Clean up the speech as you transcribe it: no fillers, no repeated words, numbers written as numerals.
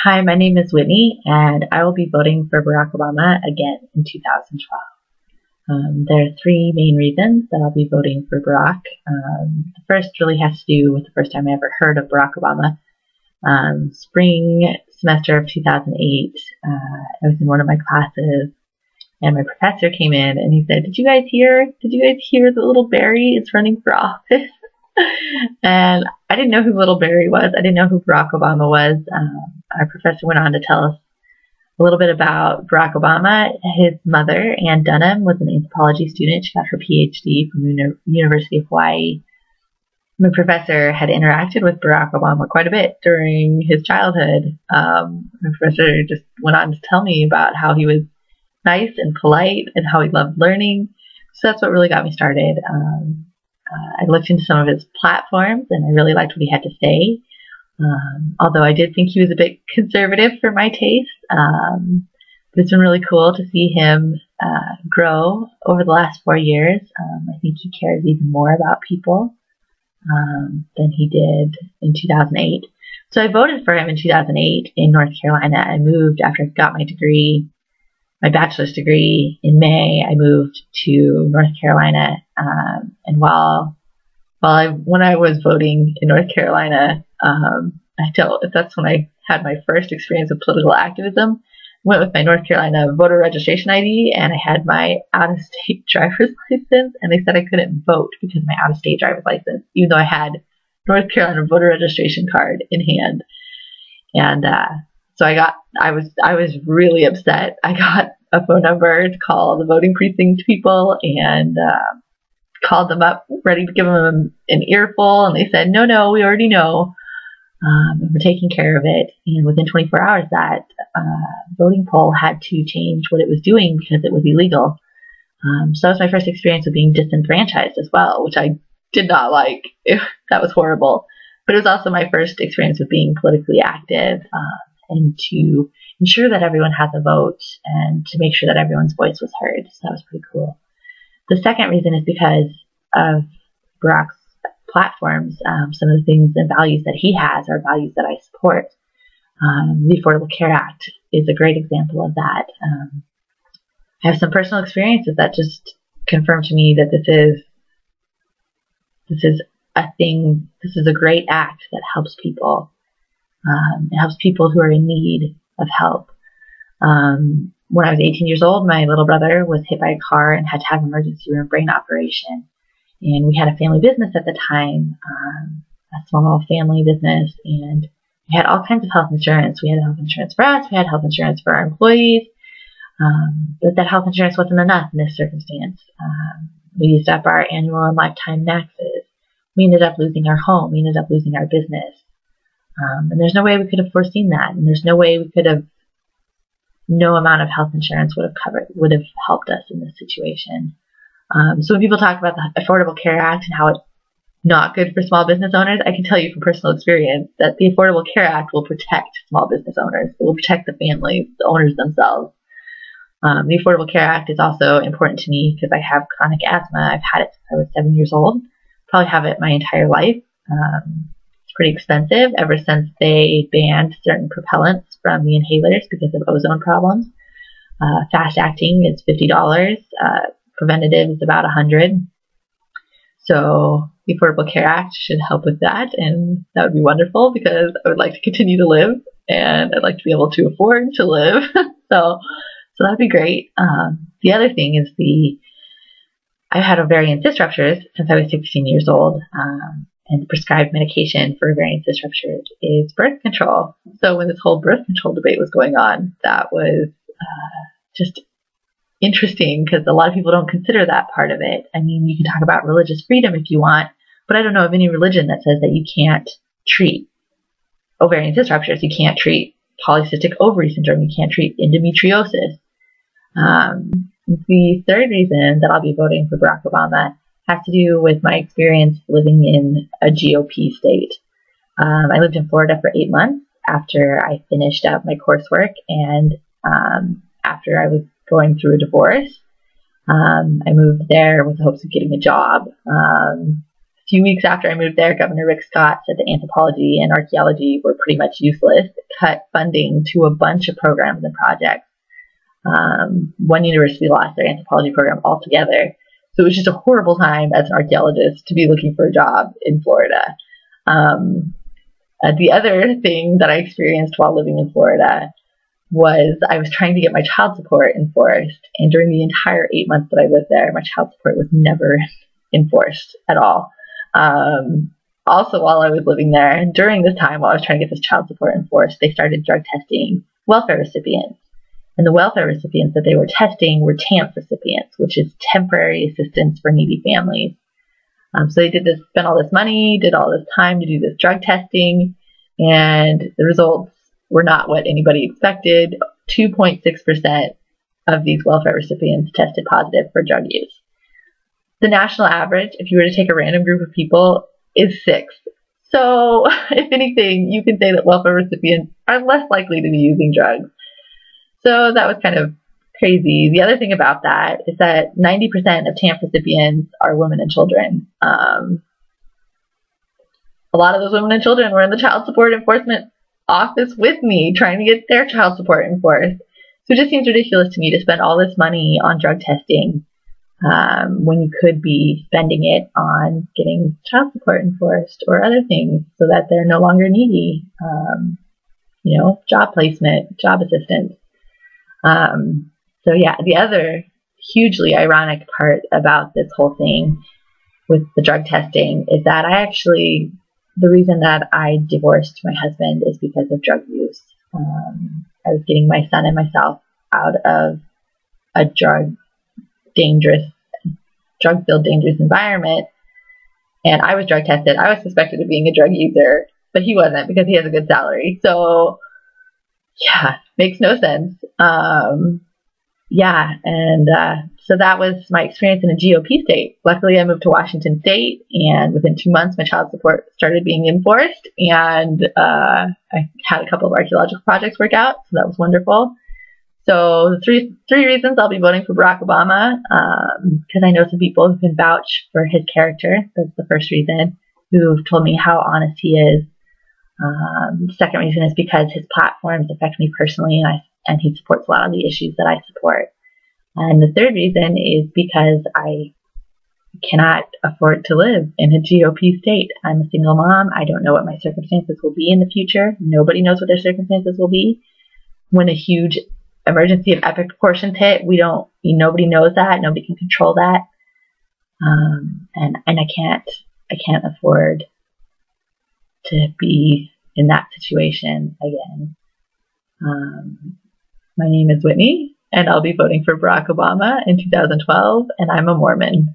Hi, my name is Whitney, and I will be voting for Barack Obama again in 2012. There are three main reasons that I'll be voting for Barack. The first really has to do with the first time I ever heard of Barack Obama. Spring semester of 2008, I was in one of my classes, and my professor came in and he said, Did you guys hear that little Barry is running for office? And I didn't know who little Barry was. I didn't know who Barack Obama was. Our professor went on to tell us a little bit about Barack Obama. His mother, Ann Dunham, was an anthropology student. She got her PhD from the University of Hawaii. My professor had interacted with Barack Obama quite a bit during his childhood. My professor just went on to tell me about how he was nice and polite and how he loved learning. So that's what really got me started. I looked into some of his platforms and I really liked what he had to say. Although I did think he was a bit conservative for my taste. But it's been really cool to see him grow over the last 4 years. I think he cares even more about people than he did in 2008. So I voted for him in 2008 in North Carolina. I moved after I got my degree, my bachelor's degree in May. I moved to North Carolina, and when I was voting in North Carolina, that's when I had my first experience of political activism. I went with my North Carolina voter registration ID, and I had my out-of-state driver's license, and they said I couldn't vote because of my out-of-state driver's license, even though I had North Carolina voter registration card in hand. And so I was really upset. I got a phone number to call the voting precinct people and called them up, ready to give them an earful, and they said, no, we already know. And we're taking care of it. And within 24 hours, that voting poll had to change what it was doing because it was illegal. So that was my first experience with being disenfranchised as well, which I did not like. That was horrible. But it was also my first experience with being politically active and to ensure that everyone has a vote and to make sure that everyone's voice was heard. So that was pretty cool. The second reason is because of Barack's platforms. Some of the things and values that he has are values that I support. The Affordable Care Act is a great example of that. I have some personal experiences that just confirm to me that this is a great act that helps people. It helps people who are in need of help. When I was 18 years old, my little brother was hit by a car and had to have emergency room brain operation. And we had a family business at the time, a small family business, and we had all kinds of health insurance. We had health insurance for us, we had health insurance for our employees, but that health insurance wasn't enough in this circumstance. We used up our annual and lifetime maxes. We ended up losing our home. We ended up losing our business. And there's no way we could have foreseen that, and there's no way we could have. No amount of health insurance would have helped us in this situation. So when people talk about the Affordable Care Act and how it's not good for small business owners, I can tell you from personal experience that the Affordable Care Act will protect small business owners. It will protect the families, the owners themselves. The Affordable Care Act is also important to me because I have chronic asthma. I've had it since I was 7 years old. Probably have it my entire life. It's pretty expensive ever since they banned certain propellants from the inhalers because of ozone problems. Fast acting is $50. Preventative is about $100. So the Affordable Care Act should help with that, and that would be wonderful because I would like to continue to live and I'd like to be able to afford to live. so that'd be great. The other thing is I've had ovarian cyst ruptures since I was 16 years old, and the prescribed medication for ovarian cyst ruptures is birth control. So when this whole birth control debate was going on, that was just interesting because a lot of people don't consider that part of it. I mean, you can talk about religious freedom if you want, but I don't know of any religion that says that you can't treat ovarian cyst ruptures. You can't treat polycystic ovary syndrome. You can't treat endometriosis. The third reason that I'll be voting for Barack Obama has to do with my experience living in a GOP state. I lived in Florida for 8 months after I finished up my coursework and after I was going through a divorce. I moved there with the hopes of getting a job. A few weeks after I moved there, Governor Rick Scott said that anthropology and archaeology were pretty much useless. It cut funding to a bunch of programs and projects. One university lost their anthropology program altogether. So it was just a horrible time as an archaeologist to be looking for a job in Florida. The other thing that I experienced while living in Florida was I was trying to get my child support enforced. And during the entire 8 months that I lived there, my child support was never enforced at all. Also, while I was living there, during this time while I was trying to get this child support enforced, they started drug testing welfare recipients. And the welfare recipients that they were testing were TAMP recipients, which is temporary assistance for needy families. So they spent all this money, did all this time to do this drug testing, and the results were not what anybody expected. 2.6% of these welfare recipients tested positive for drug use. The national average, if you were to take a random group of people, is 6. So, if anything, you can say that welfare recipients are less likely to be using drugs. So that was kind of crazy. The other thing about that is that 90% of TAMP recipients are women and children. A lot of those women and children were in the child support enforcement office with me trying to get their child support enforced. So it just seems ridiculous to me to spend all this money on drug testing when you could be spending it on getting child support enforced or other things so that they're no longer needy. Job placement, job assistance. So yeah, the other hugely ironic part about this whole thing with the drug testing is that the reason that I divorced my husband is because of drug use. I was getting my son and myself out of a drug-filled, dangerous environment, and I was drug tested. I was suspected of being a drug user, but he wasn't because he has a good salary. So yeah, makes no sense. So that was my experience in a GOP state. Luckily, I moved to Washington State, and within 2 months, my child support started being enforced, and I had a couple of archaeological projects work out, so that was wonderful. So the three reasons I'll be voting for Barack Obama, because I know some people who can vouch for his character. That's the first reason, who've told me how honest he is. The second reason is because his platforms affect me personally, and he supports a lot of the issues that I support. And the third reason is because I cannot afford to live in a GOP state. I'm a single mom. I don't know what my circumstances will be in the future. Nobody knows what their circumstances will be. When a huge emergency of epic proportions hit, nobody knows that. Nobody can control that. And I can't afford to be in that situation again. My name is Whitney, and I'll be voting for Barack Obama in 2012, and I'm a Mormon.